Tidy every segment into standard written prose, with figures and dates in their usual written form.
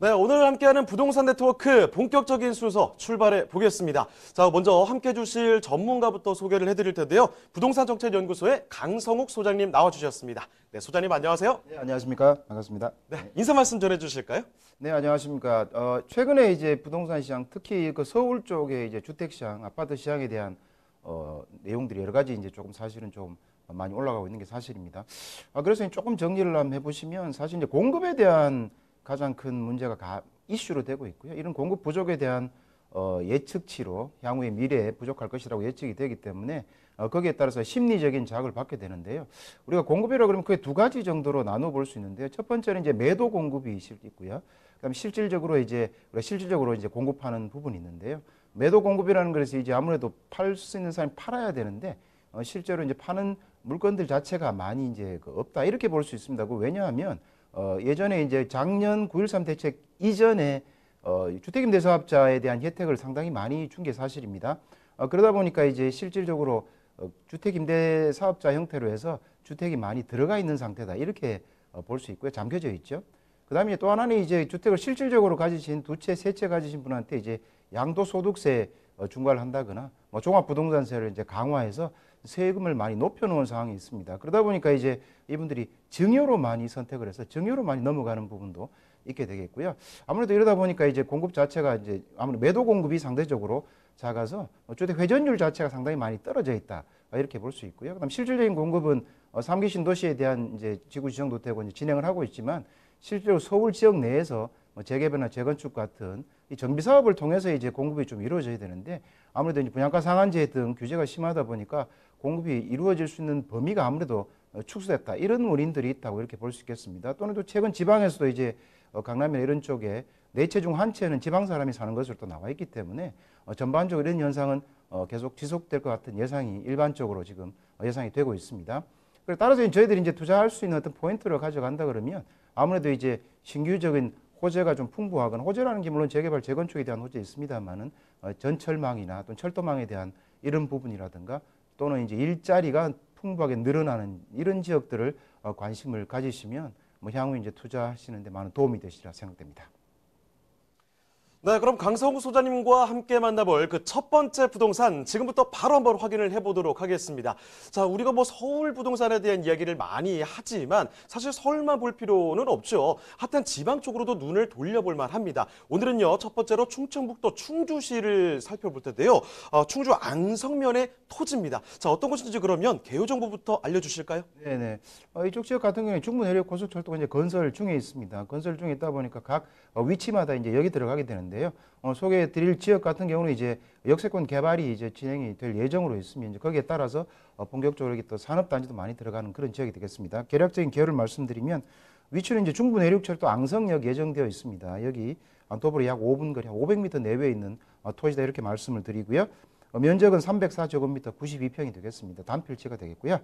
네, 오늘 함께하는 부동산 네트워크 본격적인 순서 출발해 보겠습니다. 자, 먼저 함께 해주실 전문가부터 소개를 해드릴 텐데요. 부동산정책연구소의 강성욱 소장님 나와주셨습니다. 네, 소장님 안녕하세요. 네, 안녕하십니까. 반갑습니다. 네, 인사 말씀 전해주실까요? 네, 안녕하십니까. 최근에 이제 부동산 시장, 특히 그 서울 쪽의 이제 주택 시장, 아파트 시장에 대한 내용들이 여러 가지 이제 조금 사실은 좀 많이 올라가고 있는 게 사실입니다. 그래서 조금 정리를 한번 해보시면 사실 이제 공급에 대한 가장 큰 문제가 이슈로 되고 있고요. 이런 공급 부족에 대한 예측치로 향후의 미래에 부족할 것이라고 예측이 되기 때문에 거기에 따라서 심리적인 자극을 받게 되는데요. 우리가 공급이라고 그러면 크게 두 가지 정도로 나눠 볼 수 있는데요. 첫 번째는 이제 매도 공급이 있고요. 그다음에 실질적으로 이제 공급하는 부분이 있는데요. 매도 공급이라는 것이 이제 아무래도 팔 수 있는 사람이 팔아야 되는데 실제로 이제 파는 물건들 자체가 많이 이제 없다 이렇게 볼 수 있습니다. 왜냐하면 예전에 이제 작년 9.13 대책 이전에 주택임대사업자에 대한 혜택을 상당히 많이 준 게 사실입니다. 그러다 보니까 이제 실질적으로 주택임대사업자 형태로 해서 주택이 많이 들어가 있는 상태다 이렇게 볼 수 있고요. 잠겨져 있죠. 그다음에 또 하나는 이제 주택을 실질적으로 가지신 두 채, 세 채 가지신 분한테 이제 양도소득세 중과를 한다거나 종합부동산세를 이제 강화해서 세금을 많이 높여놓은 상황이 있습니다. 그러다 보니까 이제 이분들이 증여로 많이 선택을 해서 증여로 많이 넘어가는 부분도 있게 되겠고요. 아무래도 이러다 보니까 이제 공급 자체가 이제 아무래도 매도 공급이 상대적으로 작아서 주택 회전율 자체가 상당히 많이 떨어져 있다 이렇게 볼 수 있고요. 그다음 실질적인 공급은 3기 신도시에 대한 이제 지구 지정도 되고 이제 진행을 하고 있지만 실제로 서울 지역 내에서 재개발이나 재건축 같은 이 정비 사업을 통해서 이제 공급이 좀 이루어져야 되는데 아무래도 이제 분양가 상한제 등 규제가 심하다 보니까 공급이 이루어질 수 있는 범위가 아무래도 축소됐다 이런 원인들이 있다고 이렇게 볼 수 있겠습니다. 또는 또 최근 지방에서도 이제 강남이나 이런 쪽에 4채 중 1채는 지방 사람이 사는 것으로 또 나와 있기 때문에 전반적으로 이런 현상은 계속 지속될 것 같은 예상이 일반적으로 지금 예상이 되고 있습니다. 따라서 저희들이 이제 투자할 수 있는 어떤 포인트를 가져간다 그러면 아무래도 이제 신규적인 호재가 좀 풍부하거나 호재라는 게 물론 재개발, 재건축에 대한 호재 있습니다만은 전철망이나 또는 철도망에 대한 이런 부분이라든가 또는 이제 일자리가 풍부하게 늘어나는 이런 지역들을 관심을 가지시면 향후 이제 투자하시는데 많은 도움이 되시리라 생각됩니다. 네, 그럼 강성욱 소장님과 함께 만나볼 그 첫 번째 부동산 지금부터 바로 한번 확인을 해보도록 하겠습니다. 자, 우리가 서울 부동산에 대한 이야기를 많이 하지만 사실 서울만 볼 필요는 없죠. 핫한 지방 쪽으로도 눈을 돌려볼 만합니다. 오늘은요, 첫 번째로 충청북도 충주시를 살펴볼 텐데요. 충주 안성면의 토지입니다. 자, 어떤 곳인지 그러면 개요 정보부터 알려주실까요? 네네. 이쪽 지역 같은 경우에 중부 내륙 고속철도가 이제 건설 중에 있습니다. 건설 중에 있다 보니까 각 위치마다 이제 여기 들어가게 되는데요. 소개해 드릴 지역 같은 경우는 이제 역세권 개발이 이제 진행이 될 예정으로 있으면 이제 거기에 따라서 본격적으로 또 산업단지도 많이 들어가는 그런 지역이 되겠습니다. 개략적인 개요를 말씀드리면 위치는 이제 중부 내륙철도 앙성역 예정되어 있습니다. 여기 도보로 약 5분 거리, 500m 내외에 있는 토지다 이렇게 말씀을 드리고요. 면적은 304제곱미터 92평이 되겠습니다. 단필지가 되겠고요.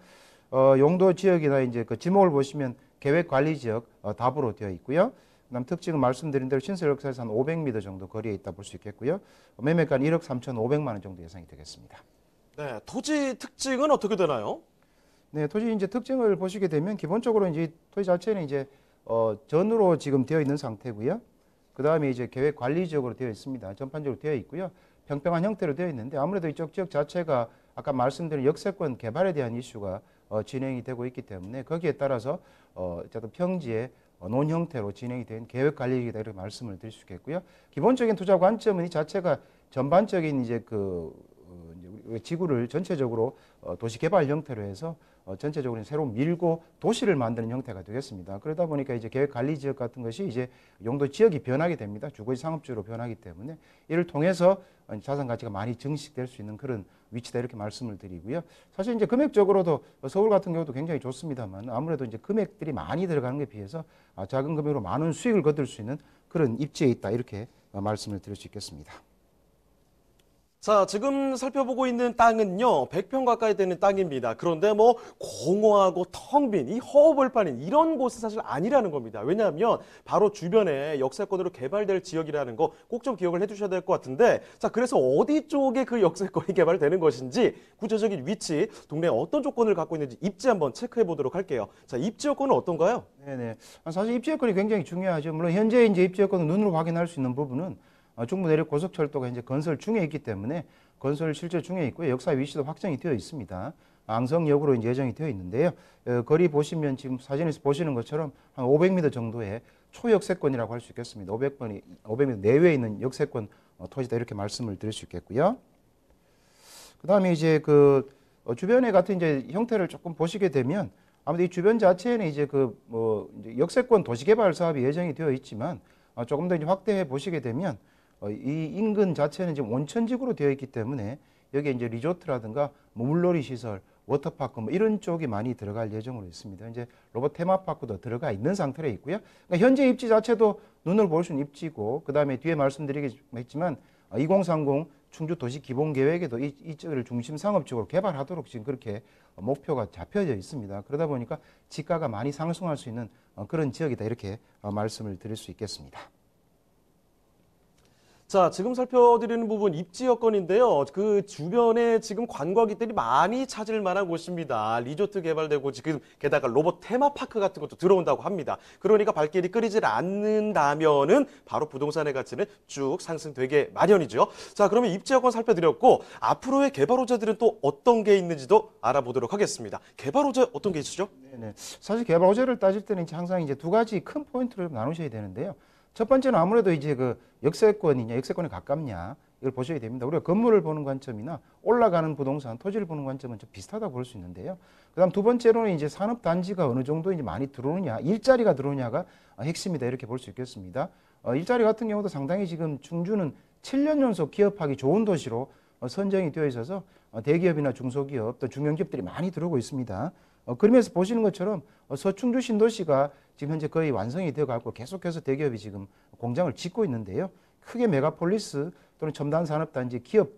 용도 지역이나 이제 그 지목을 보시면 계획관리지역 답으로 되어 있고요. 그다음 특징은 말씀드린 대로 신설역사에서 한 500m 정도 거리에 있다 볼 수 있겠고요. 매매가는 1억 3,500만 원 정도 예상이 되겠습니다. 네, 토지 특징은 어떻게 되나요? 네, 토지 이제 특징을 보시게 되면 기본적으로 이제 토지 자체는 이제 전으로 지금 되어 있는 상태고요. 그 다음에 이제 계획관리지역으로 되어 있습니다. 전반적으로 되어 있고요. 평평한 형태로 되어 있는데 아무래도 이쪽 지역 자체가 아까 말씀드린 역세권 개발에 대한 이슈가 진행이 되고 있기 때문에 거기에 따라서 어쨌든 평지에 논 형태로 진행이 된 계획관리이다 이렇게 말씀을 드릴 수 있겠고요. 기본적인 투자 관점은 이 자체가 전반적인 이제 우리 지구를 전체적으로 도시 개발 형태로 해서 전체적으로 새로 밀고 도시를 만드는 형태가 되겠습니다. 그러다 보니까 이제 계획 관리 지역 같은 것이 이제 용도 지역이 변하게 됩니다. 주거지 상업지로 변하기 때문에 이를 통해서 자산 가치가 많이 증식될 수 있는 그런 위치다 이렇게 말씀을 드리고요. 사실 이제 금액적으로도 서울 같은 경우도 굉장히 좋습니다만 아무래도 이제 금액들이 많이 들어가는 것에 비해서 작은 금액으로 많은 수익을 거둘 수 있는 그런 입지에 있다 이렇게 말씀을 드릴 수 있겠습니다. 자, 지금 살펴보고 있는 땅은요, 100평 가까이 되는 땅입니다. 그런데 뭐, 공허하고 텅 빈, 이 허허벌판인 이런 곳은 사실 아니라는 겁니다. 왜냐하면, 바로 주변에 역세권으로 개발될 지역이라는 거 꼭 좀 기억을 해두셔야 될 것 같은데, 자, 그래서 어디 쪽에 그 역세권이 개발되는 것인지, 구체적인 위치, 동네에 어떤 조건을 갖고 있는지 입지 한번 체크해 보도록 할게요. 자, 입지 여건은 어떤가요? 네네. 사실 입지 여건이 굉장히 중요하죠. 물론 현재 이제 입지 여건을 눈으로 확인할 수 있는 부분은 중부 내륙 고속철도가 이제 건설 중에 있기 때문에 건설 실제 중에 있고요. 역사 위치도 확정이 되어 있습니다. 앙성역으로 이제 예정이 되어 있는데요. 거리 보시면 지금 사진에서 보시는 것처럼 한 500m 정도의 초역세권이라고 할 수 있겠습니다. 500m 내외에 있는 역세권 토지다 이렇게 말씀을 드릴 수 있겠고요. 그다음에 이제 주변에 같은 이제 형태를 조금 보시게 되면 아무래도 이 주변 자체에는 이제 이제 역세권 도시개발 사업이 예정이 되어 있지만 조금 더 이제 확대해 보시게 되면 이 인근 자체는 지금 온천지구로 되어 있기 때문에 여기에 이제 리조트라든가 뭐 물놀이 시설, 워터파크 뭐 이런 쪽이 많이 들어갈 예정으로 있습니다. 이제 로봇 테마파크도 들어가 있는 상태로 있고요. 그러니까 현재 입지 자체도 눈으로 볼 수 있는 입지고 그다음에 뒤에 말씀드리겠지만 2030 충주 도시 기본 계획에도 이쪽을 중심 상업적으로 개발하도록 지금 그렇게 목표가 잡혀져 있습니다. 그러다 보니까 지가가 많이 상승할 수 있는 그런 지역이다 이렇게 말씀을 드릴 수 있겠습니다. 자, 지금 살펴드리는 부분 입지 여건인데요. 그 주변에 지금 관광객들이 많이 찾을 만한 곳입니다. 리조트 개발되고 지금 게다가 로봇 테마파크 같은 것도 들어온다고 합니다. 그러니까 발길이 끓이질 않는다면은 바로 부동산의 가치는 쭉 상승되게 마련이죠. 자, 그러면 입지 여건 살펴드렸고 앞으로의 개발 호재들은 또 어떤 게 있는지도 알아보도록 하겠습니다. 개발 호재 어떤 게 있으시죠? 네네. 사실 개발 호재를 따질 때는 항상 이제 두 가지 큰 포인트를 나누셔야 되는데요. 첫 번째는 아무래도 이제 역세권이냐, 역세권에 가깝냐, 이걸 보셔야 됩니다. 우리가 건물을 보는 관점이나 올라가는 부동산, 토지를 보는 관점은 좀 비슷하다고 볼 수 있는데요. 그 다음 두 번째로는 이제 산업단지가 어느 정도 이제 많이 들어오느냐, 일자리가 들어오냐가 핵심이다. 이렇게 볼 수 있겠습니다. 일자리 같은 경우도 상당히 지금 충주는 7년 연속 기업하기 좋은 도시로 선정이 되어 있어서 대기업이나 중소기업 또 중견기업들이 많이 들어오고 있습니다. 그러면서 보시는 것처럼 서충주 신도시가 지금 현재 거의 완성이 되어 가고 계속해서 대기업이 지금 공장을 짓고 있는데요. 크게 메가폴리스 또는 첨단 산업단지 기업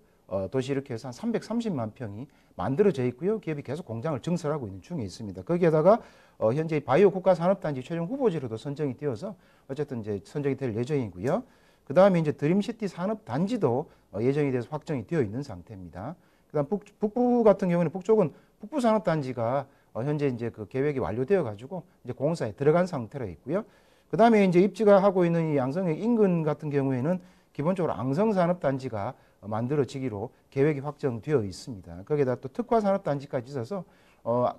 도시 이렇게 해서 한 330만 평이 만들어져 있고요. 기업이 계속 공장을 증설하고 있는 중에 있습니다. 거기에다가 현재 바이오 국가 산업단지 최종 후보지로도 선정이 되어서 어쨌든 이제 선정이 될 예정이고요. 그 다음에 이제 드림시티 산업단지도 예정이 돼서 확정이 되어 있는 상태입니다. 그다음 북부 같은 경우는 북쪽은 북부 산업단지가 현재 이제 그 계획이 완료되어 가지고 이제 공사에 들어간 상태로 있고요. 그 다음에 이제 입지가 하고 있는 이 양성의 인근 같은 경우에는 기본적으로 앙성산업단지가 만들어지기로 계획이 확정되어 있습니다. 거기에다 또 특화산업단지까지 있어서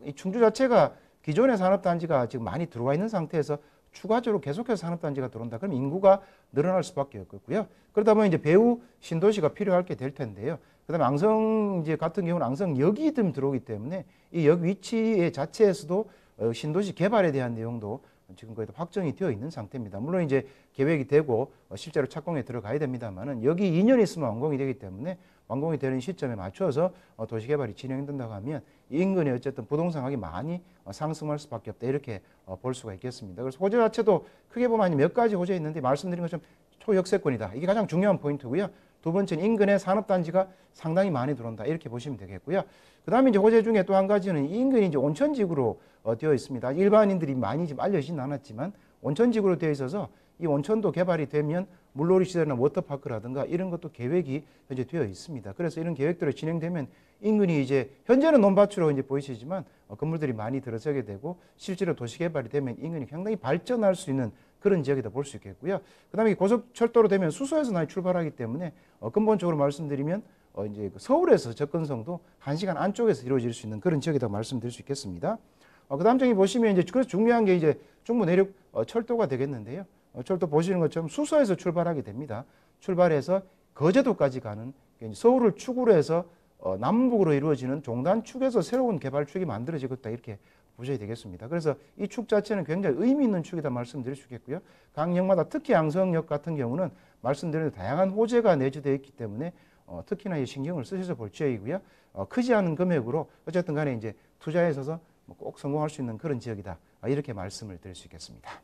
이 충주 자체가 기존의 산업단지가 지금 많이 들어와 있는 상태에서 추가적으로 계속해서 산업단지가 들어온다. 그럼 인구가 늘어날 수밖에 없고요. 그러다 보면 이제 배후 신도시가 필요할 게 될 텐데요. 그다음에 앙성 이제 같은 경우는 앙성역이 좀 들어오기 때문에 이 역 위치 자체에서도 신도시 개발에 대한 내용도 지금 거의 다 확정이 되어 있는 상태입니다. 물론 이제 계획이 되고 실제로 착공에 들어가야 됩니다만은 여기 2년 있으면 완공이 되기 때문에 완공이 되는 시점에 맞춰서 도시개발이 진행된다고 하면 인근에 어쨌든 부동산 가격이 많이 상승할 수밖에 없다 이렇게 볼 수가 있겠습니다. 그래서 호재 자체도 크게 보면 몇 가지 호재 있는데 말씀드린 것처럼 초역세권이다. 이게 가장 중요한 포인트고요. 두 번째는 인근에 산업단지가 상당히 많이 들어온다. 이렇게 보시면 되겠고요. 그 다음에 이제 호재 중에 또 한 가지는 인근이 이제 온천지구로 되어 있습니다. 일반인들이 많이 좀 알려지진 않았지만 온천지구로 되어 있어서 이 온천도 개발이 되면 물놀이 시설이나 워터파크라든가 이런 것도 계획이 현재 되어 있습니다. 그래서 이런 계획대로 진행되면 인근이 이제 현재는 논밭으로 이제 보이시지만 건물들이 많이 들어서게 되고 실제로 도시 개발이 되면 인근이 상당히 발전할 수 있는 그런 지역이다 볼 수 있겠고요. 그다음에 고속철도로 되면 수소에서 많이 출발하기 때문에 근본적으로 말씀드리면 이제 서울에서 접근성도 1시간 안쪽에서 이루어질 수 있는 그런 지역이다 말씀드릴 수 있겠습니다. 그다음 점이 보시면 이제 그래서 중요한 게 이제 중부 내륙 철도가 되겠는데요. 철도 보시는 것처럼 수서에서 출발하게 됩니다. 출발해서 거제도까지 가는 서울을 축으로 해서 남북으로 이루어지는 종단축에서 새로운 개발축이 만들어지겠다 이렇게 보셔야 되겠습니다. 그래서 이 축 자체는 굉장히 의미 있는 축이다 말씀드릴 수 있겠고요. 각 역마다 특히 양성역 같은 경우는 말씀드린 다양한 호재가 내재되어 있기 때문에 특히나 이 신경을 쓰셔서 볼 지역이고요. 크지 않은 금액으로 어쨌든 간에 이제 투자에 있어서 꼭 성공할 수 있는 그런 지역이다. 이렇게 말씀을 드릴 수 있겠습니다.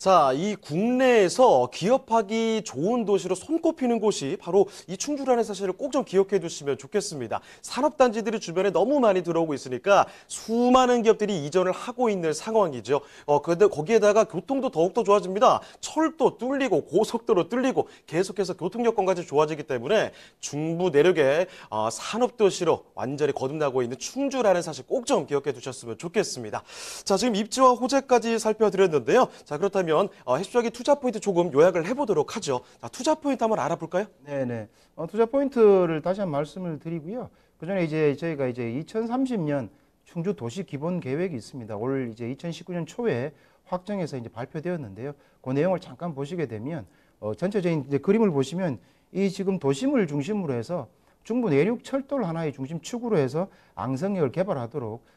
자, 이 국내에서 기업하기 좋은 도시로 손꼽히는 곳이 바로 이 충주라는 사실을 꼭 좀 기억해 두시면 좋겠습니다. 산업단지들이 주변에 너무 많이 들어오고 있으니까 수많은 기업들이 이전을 하고 있는 상황이죠. 근데 거기에다가 교통도 더욱더 좋아집니다. 철도 뚫리고 고속도로 뚫리고 계속해서 교통 여건까지 좋아지기 때문에 중부 내륙의 산업도시로 완전히 거듭나고 있는 충주라는 사실 꼭 좀 기억해 두셨으면 좋겠습니다. 자, 지금 입지와 호재까지 살펴드렸는데요. 자, 그렇다면 heb쇼하기 투자 포인트 조금 요약을 해보도록 하죠. 자, 투자 포인트 한번 알아볼까요? 네네. 투자 포인트를 다시 한번 말씀을 드리고요. 그 전에 이제 저희가 이제 2030년 충주 도시 기본 계획이 있습니다. 올 이제 2019년 초에 확정해서 이제 발표되었는데요. 그 내용을 잠깐 보시게 되면 전체적인 이제 그림을 보시면 이 지금 도심을 중심으로 해서 중부 내륙 철도를 하나의 중심축으로 해서 앙성역을 개발하도록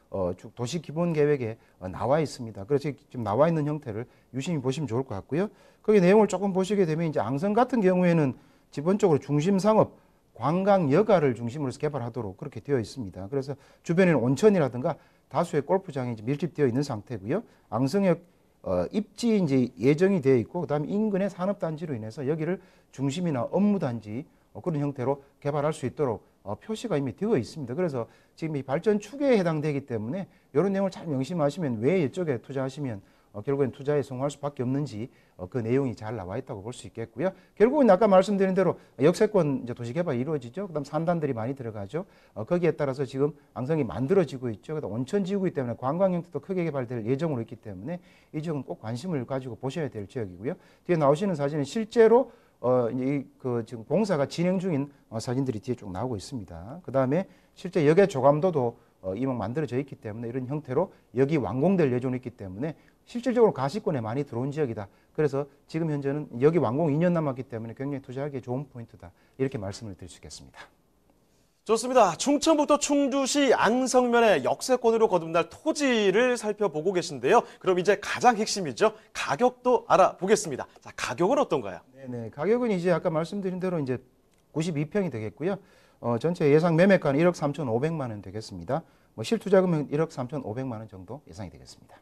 도시 기본 계획에 나와 있습니다. 그래서 지금 나와 있는 형태를 유심히 보시면 좋을 것 같고요. 거기 내용을 조금 보시게 되면 이제 앙성 같은 경우에는 기본적으로 중심 상업 관광 여가를 중심으로 해서 개발하도록 그렇게 되어 있습니다. 그래서 주변에는 온천이라든가 다수의 골프장이 이제 밀집되어 있는 상태고요. 앙성역 입지 이제 예정이 되어 있고 그다음에 인근의 산업단지로 인해서 여기를 중심이나 업무단지 그런 형태로 개발할 수 있도록 표시가 이미 되어 있습니다. 그래서 지금 이 발전 축에 해당되기 때문에 이런 내용을 잘 명심하시면 왜 이쪽에 투자하시면 결국엔 투자에 성공할 수밖에 없는지 그 내용이 잘 나와 있다고 볼 수 있겠고요. 결국은 아까 말씀드린 대로 역세권 이제 도시 개발이 이루어지죠. 그다음 산단들이 많이 들어가죠. 거기에 따라서 지금 앙성이 만들어지고 있죠. 그다음 온천 지구이기 때문에 관광 형태도 크게 개발될 예정으로 있기 때문에 이 지역은 꼭 관심을 가지고 보셔야 될 지역이고요. 뒤에 나오시는 사진은 실제로 이제 지금 공사가 진행 중인 사진들이 뒤에 쭉 나오고 있습니다. 그 다음에 실제 역의 조감도도 이만 만들어져 있기 때문에 이런 형태로 역이 완공될 예정이 있기 때문에 실질적으로 가시권에 많이 들어온 지역이다. 그래서 지금 현재는 역이 완공 2년 남았기 때문에 굉장히 투자하기에 좋은 포인트다. 이렇게 말씀을 드릴 수 있겠습니다. 좋습니다. 충청북도 충주시 앙성면의 역세권으로 거듭날 토지를 살펴보고 계신데요. 그럼 이제 가장 핵심이죠. 가격도 알아보겠습니다. 자, 가격은 어떤가요? 네네. 가격은 이제 아까 말씀드린 대로 이제 92평이 되겠고요. 전체 예상 매매가는 1억 3,500만 원 되겠습니다. 실투자금은 1억 3,500만 원 정도 예상이 되겠습니다.